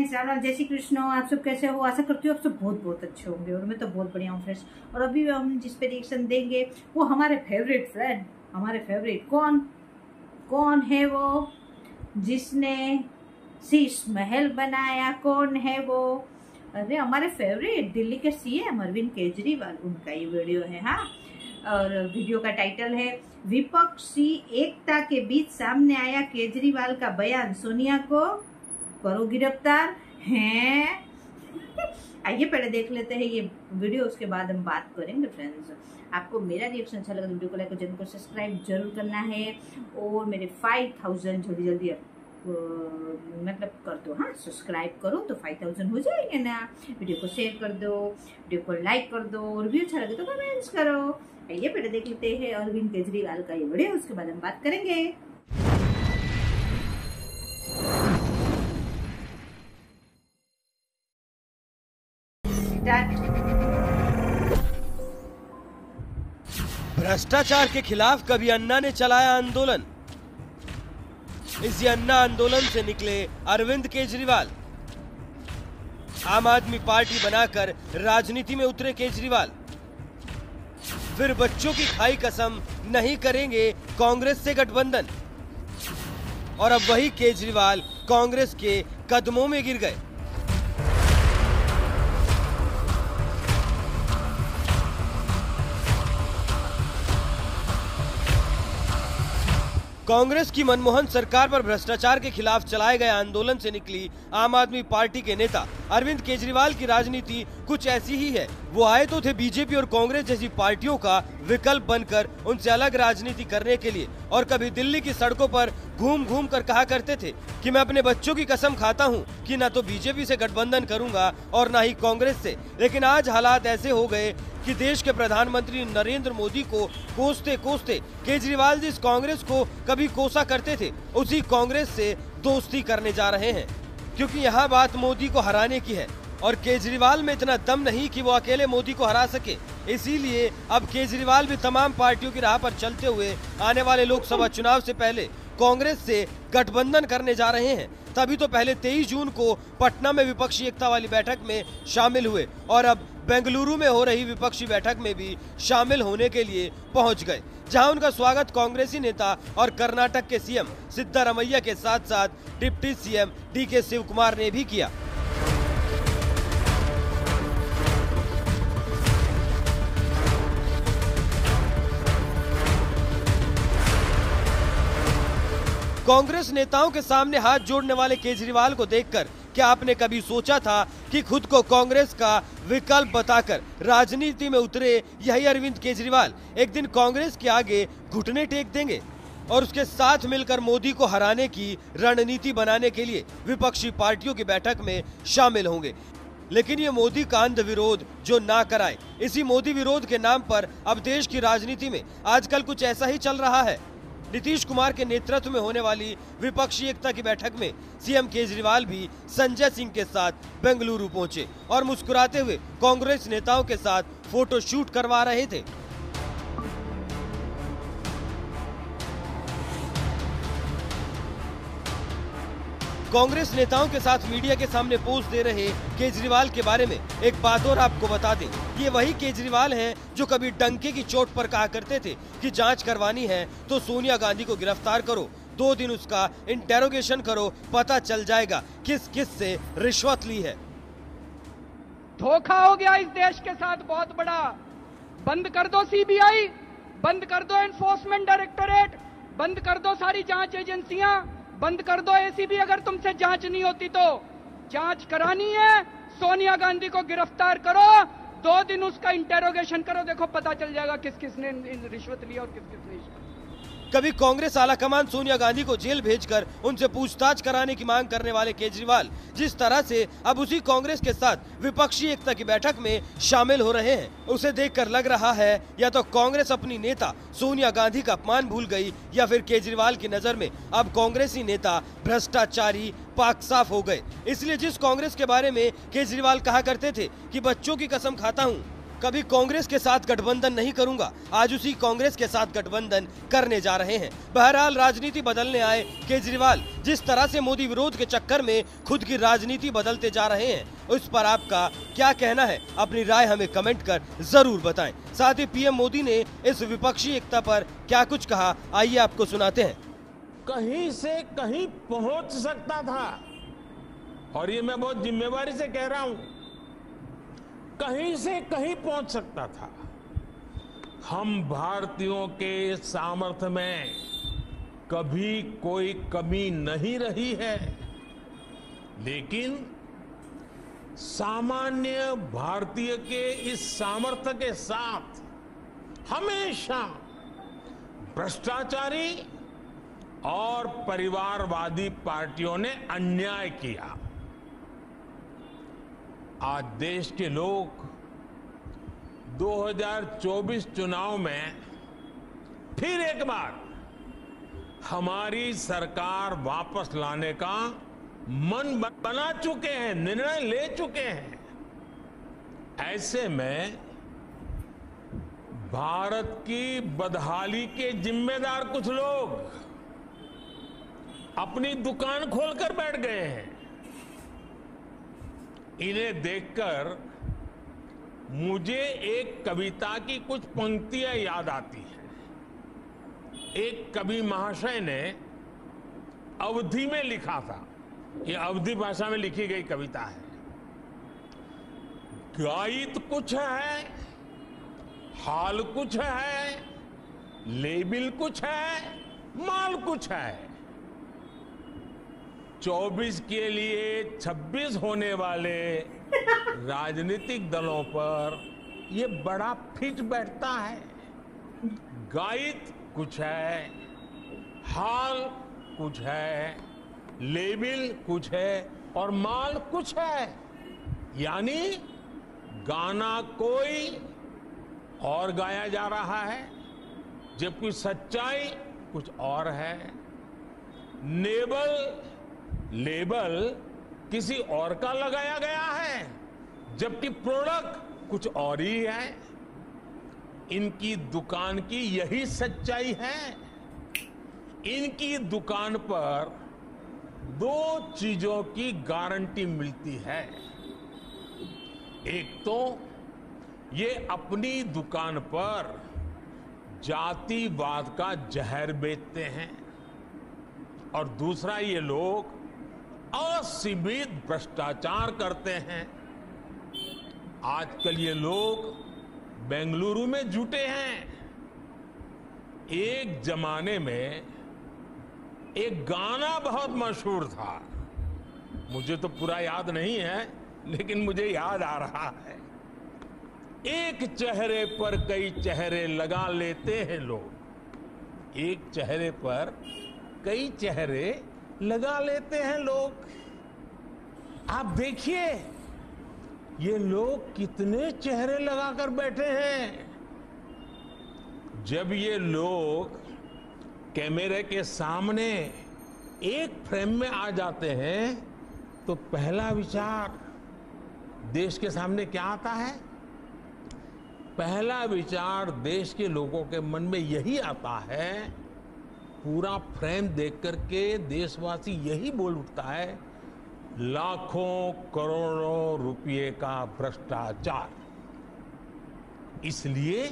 Friends, Ram Ram, जय श्री कृष्ण। आप सब कैसे हो? आशा करती हूँ आप सब बहुत बहुत अच्छे होंगे और मैं तो बहुत बढ़िया हूँ फ्रेंड्स। और अभी हम जिस पे रिएक्शन देंगे वो हमारे फेवरेट फ्रेंड, हमारे फेवरेट कौन है वो जिसने शीश महल बनाया? कौन है वो? अरे हमारे फेवरेट दिल्ली के सीएम अरविंद केजरीवाल, उनका ये वीडियो है। हाँ, और वीडियो का टाइटल है विपक्षी एकता के बीच सामने आया केजरीवाल का बयान, सोनिया को करो गिरफ्तार है। आइए पहले देख लेते हैं ये वीडियो, उसके बाद हम बात करेंगे फ्रेंड्स। आपको मेरा रिएक्शन अच्छा लगा तो वीडियो को लाइक और चैनल को सब्सक्राइब जरूर करना है और मेरे 5000 जल्दी जल्दी मतलब कर दो। हाँ, सब्सक्राइब करो तो 5000 हो जाएंगे ना। वीडियो को शेयर कर दो, वीडियो को लाइक कर दो और वीडियो अच्छा लगे तो कमेंट्स करो। आइए पहले देख लेते हैं अरविंद केजरीवाल का ये वीडियो, उसके बाद हम बात करेंगे। भ्रष्टाचार के खिलाफ कभी अन्ना ने चलाया आंदोलन। इसी अन्ना आंदोलन से निकले अरविंद केजरीवाल। आम आदमी पार्टी बनाकर राजनीति में उतरे केजरीवाल। फिर बच्चों की खाई कसम, नहीं करेंगे कांग्रेस से गठबंधन। और अब वही केजरीवाल कांग्रेस के कदमों में गिर गए। कांग्रेस की मनमोहन सरकार पर भ्रष्टाचार के खिलाफ चलाए गए आंदोलन से निकली आम आदमी पार्टी के नेता अरविंद केजरीवाल की राजनीति कुछ ऐसी ही है। वो आए तो थे बीजेपी और कांग्रेस जैसी पार्टियों का विकल्प बनकर उनसे अलग राजनीति करने के लिए, और कभी दिल्ली की सड़कों पर घूम घूम कर कहा करते थे कि मैं अपने बच्चों की कसम खाता हूं कि ना तो बीजेपी से गठबंधन करूंगा और ना ही कांग्रेस से। लेकिन आज हालात ऐसे हो गए कि देश के प्रधानमंत्री नरेंद्र मोदी को कोसते कोसते केजरीवाल जिस कांग्रेस को कभी कोसा करते थे उसी कांग्रेस से दोस्ती करने जा रहे हैं, क्योंकि यहाँ बात मोदी को हराने की है और केजरीवाल में इतना दम नहीं कि वो अकेले मोदी को हरा सके। इसीलिए अब केजरीवाल भी तमाम पार्टियों की राह पर चलते हुए आने वाले लोकसभा चुनाव से पहले कांग्रेस से गठबंधन करने जा रहे हैं। तभी तो पहले 23 जून को पटना में विपक्षी एकता वाली बैठक में शामिल हुए और अब बेंगलुरु में हो रही विपक्षी बैठक में भी शामिल होने के लिए पहुंच गए, जहां उनका स्वागत कांग्रेसी नेता और कर्नाटक के सीएम सिद्धारमैया के साथ साथ deputy CM DK Shivakumar ने भी किया। कांग्रेस नेताओं के सामने हाथ जोड़ने वाले केजरीवाल को देखकर क्या आपने कभी सोचा था कि खुद को कांग्रेस का विकल्प बताकर राजनीति में उतरे यही अरविंद केजरीवाल एक दिन कांग्रेस के आगे घुटने टेक देंगे और उसके साथ मिलकर मोदी को हराने की रणनीति बनाने के लिए विपक्षी पार्टियों की बैठक में शामिल होंगे? लेकिन ये मोदी का अंध विरोध जो ना कराए, इसी मोदी विरोध के नाम पर अब देश की राजनीति में आजकल कुछ ऐसा ही चल रहा है। नीतीश कुमार के नेतृत्व में होने वाली विपक्षी एकता की बैठक में सीएम केजरीवाल भी संजय सिंह के साथ बेंगलुरु पहुंचे और मुस्कुराते हुए कांग्रेस नेताओं के साथ फोटो शूट करवा रहे थे। कांग्रेस नेताओं के साथ मीडिया के सामने पोज दे रहे केजरीवाल के बारे में एक बात और आपको बता दें, ये वही केजरीवाल हैं जो कभी डंके की चोट पर कहा करते थे कि जांच करवानी है तो सोनिया गांधी को गिरफ्तार करो, 2 दिन उसका इंटेरोगेशन करो, पता चल जाएगा किस किस से रिश्वत ली है। धोखा हो गया इस देश के साथ बहुत बड़ा। बंद कर दो सीबीआई, बंद कर दो एनफोर्समेंट डायरेक्टोरेट, बंद कर दो सारी जांच एजेंसियां, बंद कर दो एसीबी। अगर तुमसे जांच नहीं होती तो जांच करानी है, सोनिया गांधी को गिरफ्तार करो, 2 दिन उसका इंटेरोगेशन करो, देखो पता चल जाएगा किस किस ने रिश्वत लिया और किस किस ने। कभी कांग्रेस आलाकमान सोनिया गांधी को जेल भेजकर उनसे पूछताछ कराने की मांग करने वाले केजरीवाल जिस तरह से अब उसी कांग्रेस के साथ विपक्षी एकता की बैठक में शामिल हो रहे हैं, उसे देखकर लग रहा है या तो कांग्रेस अपनी नेता सोनिया गांधी का अपमान भूल गई या फिर केजरीवाल की नजर में अब कांग्रेसी नेता भ्रष्टाचारी पाक साफ हो गए। इसलिए जिस कांग्रेस के बारे में केजरीवाल कहा करते थे कि बच्चों की कसम खाता हूँ, कभी कांग्रेस के साथ गठबंधन नहीं करूंगा, आज उसी कांग्रेस के साथ गठबंधन करने जा रहे हैं। बहरहाल राजनीति बदलने आए केजरीवाल जिस तरह से मोदी विरोध के चक्कर में खुद की राजनीति बदलते जा रहे हैं, उस पर आपका क्या कहना है? अपनी राय हमें कमेंट कर जरूर बताएं। साथ ही पीएम मोदी ने इस विपक्षी एकता पर क्या कुछ कहा, आइए आपको सुनाते हैं। कहीं से कहीं पहुंच सकता था, और ये मैं बहुत जिम्मेवारी से कह रहा हूं, कहीं से कहीं पहुंच सकता था। हम भारतीयों के सामर्थ्य में कभी कोई कमी नहीं रही है, लेकिन सामान्य भारतीय के इस सामर्थ्य के साथ हमेशा भ्रष्टाचारी और परिवारवादी पार्टियों ने अन्याय किया। आज देश के लोग 2024 चुनाव में फिर एक बार हमारी सरकार वापस लाने का मन बना चुके हैं, निर्णय ले चुके हैं। ऐसे में भारत की बदहाली के जिम्मेदार कुछ लोग अपनी दुकान खोलकर बैठ गए हैं। इन्हें देखकर मुझे एक कविता की कुछ पंक्तियां याद आती हैं। एक कवि महाशय ने अवधी में लिखा था, ये अवधी भाषा में लिखी गई कविता है। गायित कुछ है, हाल कुछ है, लेबिल कुछ है, माल कुछ है। 24 के लिए 26 होने वाले राजनीतिक दलों पर ये बड़ा फिट बैठता है। गायित कुछ है, हाल कुछ है, लेबिल कुछ है और माल कुछ है, यानी गाना कोई और गाया जा रहा है, जबकि सच्चाई कुछ और है। लेबल किसी और का लगाया गया है, जबकि प्रोडक्ट कुछ और ही है। इनकी दुकान की यही सच्चाई है। इनकी दुकान पर दो चीजों की गारंटी मिलती है। एक तो ये अपनी दुकान पर जातिवाद का जहर बेचते हैं, और दूसरा ये लोग असीमित भ्रष्टाचार करते हैं। आजकल ये लोग बेंगलुरु में जुटे हैं। एक जमाने में एक गाना बहुत मशहूर था, मुझे तो पूरा याद नहीं है, लेकिन मुझे याद आ रहा है। एक चेहरे पर कई चेहरे लगा लेते हैं लोग, एक चेहरे पर कई चेहरे लगा लेते हैं लोग। आप देखिए ये लोग कितने चेहरे लगाकर बैठे हैं। जब ये लोग कैमरे के सामने एक फ्रेम में आ जाते हैं तो पहला विचार देश के सामने क्या आता है? पहला विचार देश के लोगों के मन में यही आता है, पूरा फ्रेम देख करके देशवासी यही बोल उठता है, लाखों करोड़ों रुपए का भ्रष्टाचार। इसलिए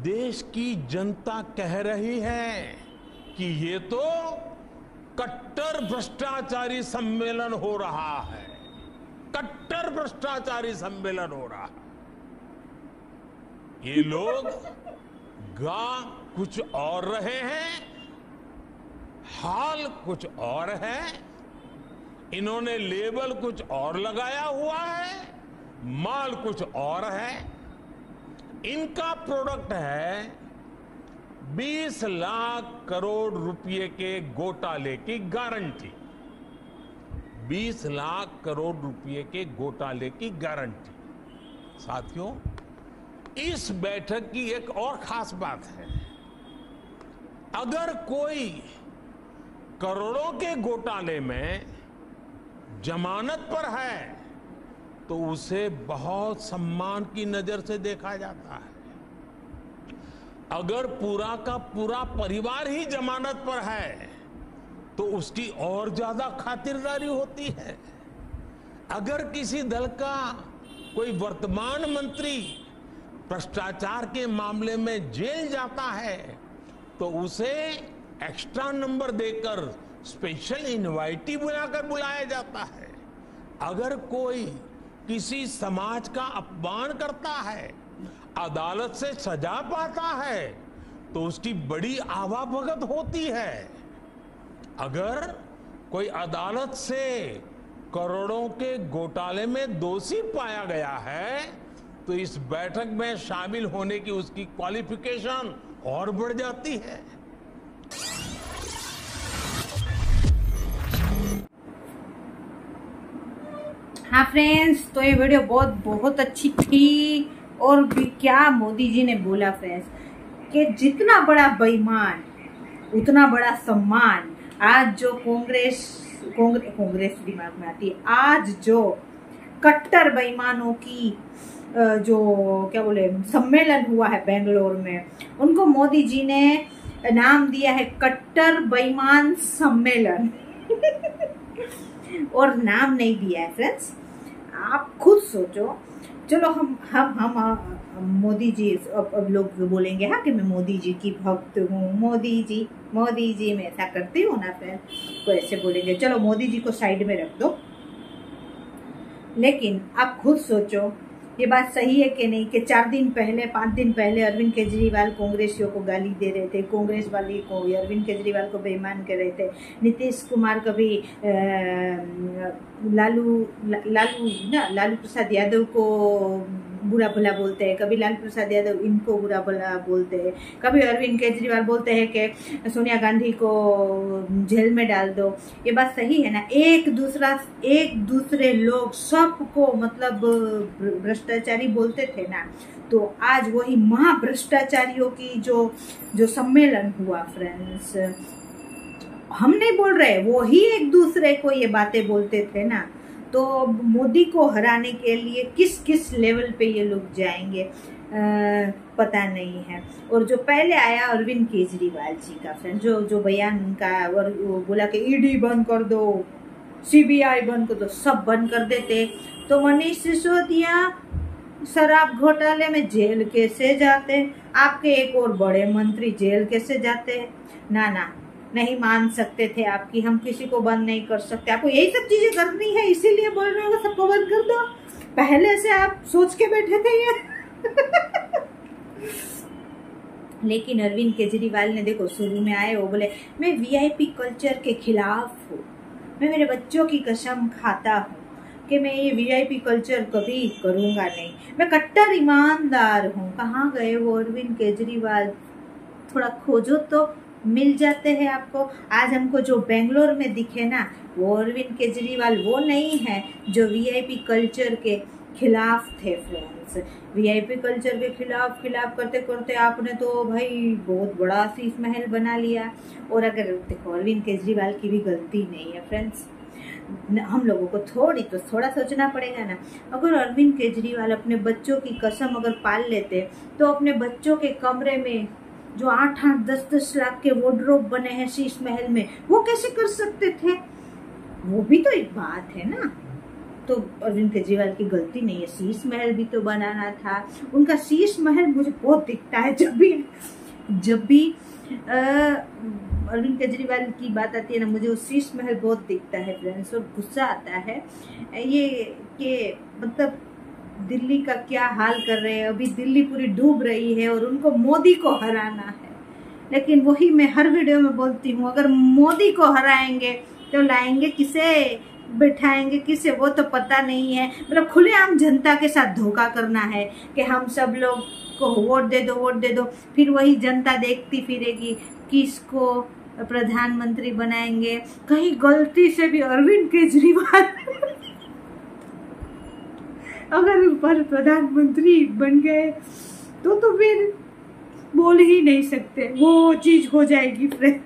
देश की जनता कह रही है कि ये तो कट्टर भ्रष्टाचारी सम्मेलन हो रहा है, कट्टर भ्रष्टाचारी सम्मेलन हो रहा है। ये लोग गा कुछ और रहे हैं, हाल कुछ और है, इन्होंने लेबल कुछ और लगाया हुआ है, माल कुछ और है। इनका प्रोडक्ट है 20 लाख करोड़ रुपए के घोटाले की गारंटी। 20 लाख करोड़ रुपए के घोटाले की गारंटी। साथियों, इस बैठक की एक और खास बात है, अगर कोई करोड़ों के घोटाले में जमानत पर है तो उसे बहुत सम्मान की नजर से देखा जाता है। अगर पूरा का पूरा परिवार ही जमानत पर है तो उसकी और ज्यादा खातिरदारी होती है। अगर किसी दल का कोई वर्तमान मंत्री भ्रष्टाचार के मामले में जेल जाता है तो उसे एक्स्ट्रा नंबर देकर स्पेशल इनवाइटी बुलाकर बुलाया जाता है। अगर कोई किसी समाज का अपमान करता है, अदालत से सजा पाता है तो उसकी बड़ी आवाभगत होती है। अगर कोई अदालत से करोड़ों के घोटाले में दोषी पाया गया है तो इस बैठक में शामिल होने की उसकी क्वालिफिकेशन और बढ़ जाती है। हाँ फ्रेंड्स, तो ये वीडियो बहुत अच्छी थी। और भी क्या मोदी जी ने बोला फ्रेंड्स कि जितना बड़ा बेईमान उतना बड़ा सम्मान। आज जो कांग्रेस दिमाग में आती है, आज जो कट्टर बेईमानों की जो क्या बोले सम्मेलन हुआ है बेंगलोर में, उनको मोदी जी ने नाम दिया है कट्टर बेईमान सम्मेलन। और नाम नहीं दिया है फ्रेंड्स, आप खुद सोचो। चलो हम मोदी जी, अब लोग बोलेंगे हाँ कि मैं मोदी जी की भक्त हूँ, मोदी जी मैं ऐसा करती हूँ ना फ्रेंड, तो ऐसे बोलेंगे। चलो मोदी जी को साइड में रख दो, लेकिन आप खुद सोचो ये बात सही है कि नहीं कि 5 दिन पहले अरविंद केजरीवाल कांग्रेसियों को गाली दे रहे थे, कांग्रेस वाली को अरविंद केजरीवाल को बेईमान कर रहे थे। नीतीश कुमार कभी लालू प्रसाद यादव को बुरा भला बोलते हैं, कभी लालू प्रसाद यादव इनको बुरा भला बोलते हैं, कभी अरविंद केजरीवाल बोलते हैं कि सोनिया गांधी को जेल में डाल दो। ये बात सही है ना? एक दूसरे लोग सबको मतलब भ्रष्टाचारी बोलते थे ना, तो आज वही महाभ्रष्टाचारियों की जो सम्मेलन हुआ फ्रेंड्स, हम नहीं बोल रहे, वो ही एक दूसरे को ये बातें बोलते थे ना। तो मोदी को हराने के लिए किस किस लेवल पे ये लोग जाएंगे पता नहीं है। और जो पहले आया अरविंद केजरीवाल जी का फ्रेंड, जो बयान उनका, और वो बोला कि ईडी बंद कर दो, सीबीआई बंद कर दो, सब बंद कर देते तो मनीष सिसोदिया शराब घोटाले में जेल कैसे जाते, आपके एक और बड़े मंत्री जेल कैसे जाते? ना नहीं मान सकते थे आपकी, हम किसी को बंद नहीं कर सकते। आपको यही सब चीजें करनी है, इसीलिए बोल रहे हो सबको बंद कर दो। पहले से आप सोच के बैठे थे ये। लेकिन अरविंद केजरीवाल ने देखो शुरू में आए, वो बोले मैं वीआईपी कल्चर के खिलाफ हूँ, मैं मेरे बच्चों की कसम खाता हूँ कि मैं ये वीआईपी कल्चर कभी करूँगा नहीं, मैं कट्टर ईमानदार हूँ। कहाँ गए वो अरविंद केजरीवाल? थोड़ा खोजो तो मिल जाते हैं आपको। आज हमको जो बेंगलोर में दिखे ना, वो अरविंद केजरीवाल वो नहीं है जो वीआईपी कल्चर के खिलाफ थे फ्रेंड्स। वीआईपी कल्चर के खिलाफ करते करते आपने तो भाई बहुत बड़ा शीश महल बना लिया। और अगर देखो अरविंद केजरीवाल की भी गलती नहीं है फ्रेंड्स, हम लोगों को थोड़ा सोचना पड़ेगा ना। अगर अरविंद केजरीवाल अपने बच्चों की कसम अगर पाल लेते तो अपने बच्चों के कमरे में जो 8-8, 10-10 लाख के वार्डरोब बने हैं शीश महल में, वो कैसे कर सकते थे? वो भी तो एक बात है ना। तो अरविंद केजरीवाल की गलती नहीं है, शीश महल भी तो बनाना था उनका। शीश महल मुझे बहुत दिखता है जब भी अरविंद केजरीवाल की बात आती है ना, मुझे वो शीश महल बहुत दिखता है फ्रेंड्स। और गुस्सा आता है ये कि मतलब दिल्ली का क्या हाल कर रहे हैं। अभी दिल्ली पूरी डूब रही है और उनको मोदी को हराना है। लेकिन वही मैं हर वीडियो में बोलती हूँ, अगर मोदी को हराएंगे तो लाएंगे किसे, बिठाएंगे किसे, वो तो पता नहीं है। मतलब खुलेआम जनता के साथ धोखा करना है कि हम सब लोग को वोट दे दो, फिर वही जनता देखती फिरेगी किसको प्रधानमंत्री बनाएंगे। कहीं गलती से भी अरविंद केजरीवाल अगर ऊपर प्रधानमंत्री बन गए तो फिर बोल ही नहीं सकते, वो चीज हो जाएगी फ्रेंड।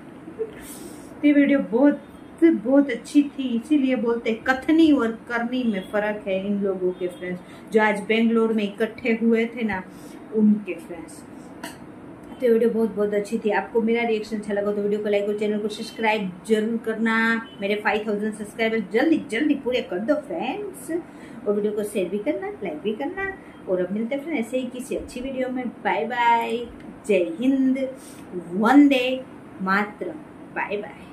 ये वीडियो बहुत बहुत अच्छी थी, इसीलिए बोलते कथनी और करनी में फर्क है इन लोगों के फ्रेंड्स, जो आज बेंगलोर में इकट्ठे हुए थे ना, उनके फ्रेंड्स। तो वीडियो बहुत बहुत अच्छी थी। आपको मेरा रिएक्शन अच्छा लगा तो वीडियो को लाइक और चैनल को सब्सक्राइब जरूर करना। मेरे 5000 सब्सक्राइबर जल्दी जल्दी पूरे कर दो फ्रेंड्स, और वीडियो को शेयर भी करना, लाइक भी करना। और अब मिलते हैं फ्रेंड्स ऐसे ही किसी अच्छी वीडियो में। बाय बाय, जय हिंद, वंदे मातरम, बाय बाय।